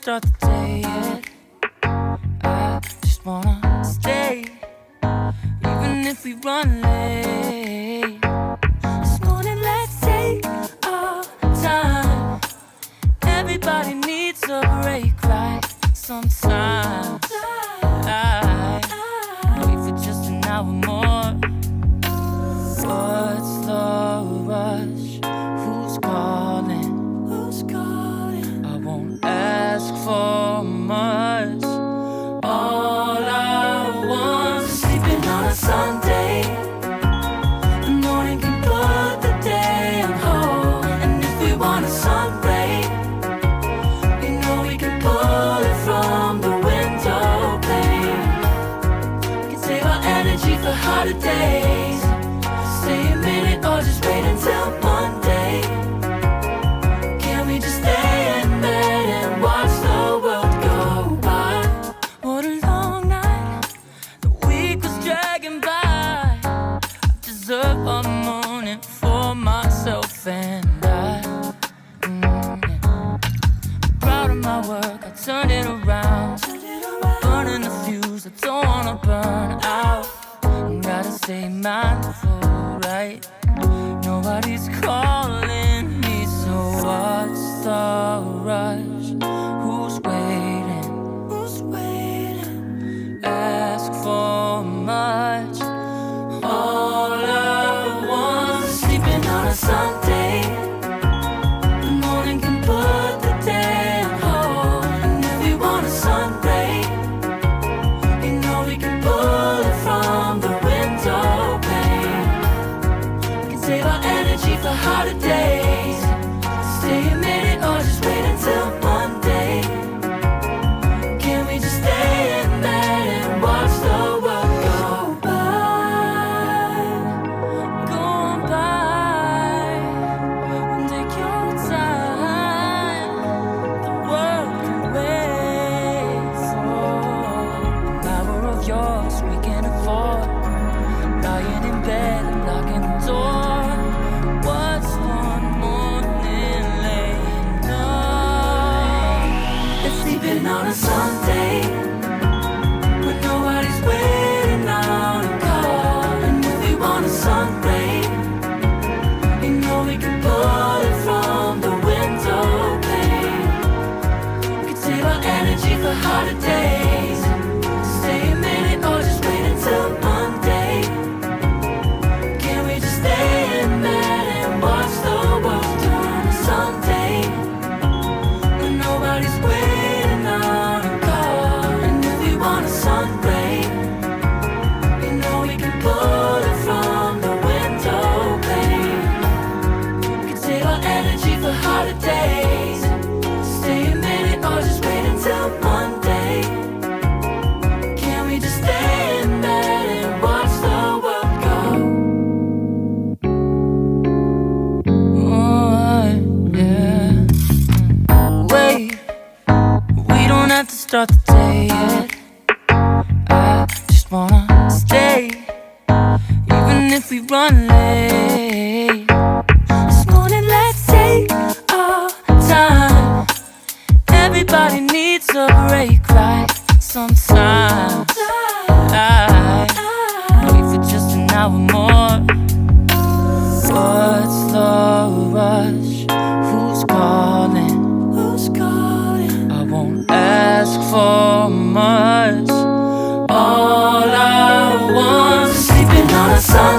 Start the day yet. I just wanna stay, even if we run late. This morning, let's take our time. Everybody needs a break, right? Sometimes I wait for just an hour more. What's the rush? Who's calling? Who's calling? I won't ask for much. All I want is sleeping on a Sunday. The morning can put the day on hold. And if we want a sun ray, we know we can pull it from the window pane. We can save our energy for harder days. Stay a minute or just wait until Monday. Can we just stay in bed and watch the world go by? What a long night, the week was dragging by. I deserve a moment for myself and I. Proud of my work, I turned it around. Burning the fuse, I don't wanna burn out. Gotta stay mindful, right? Nobody's calling me, so what's the rush? Who's waiting? Who's waiting? Ask for much. All I want is sleeping on a Sunday. The morning can put the day on hold. And if we want a sun ray, you know we can pull it from the window pane. We can save our energy for harder days. Stay a minute or just wait until Monday. Can we just stay in bed and watch the world go by? Go on by and take your time. The world can wait for an hour of yours we can afford. Lying in bed and locking the door. What's one morning laying down? It's sleeping on a Sunday when nobody's waiting on a call. And if we want a sun ray, you know we can pull it from the window pane. We can save our energy for harder days. Stay a minute or just wait until Monday. Can we just stay in bed and watch the world on a Sunday when nobody's waiting on a call? And if we want a sun ray, you know we can pull it from the window pane. We can save our energy for harder days. Stay a minute or just wait until Monday. Can we just stay in bed and watch the world go? Oh, yeah. Wait, we don't have to start the day yet. I just wanna stay, even if we run late. This morning, let's take our time. Everybody needs a break, right? Sometimes I wait for just an hour more. What's the rush? Who's calling? Who's calling? I won't ask for much. All I want is sleeping on a Sunday.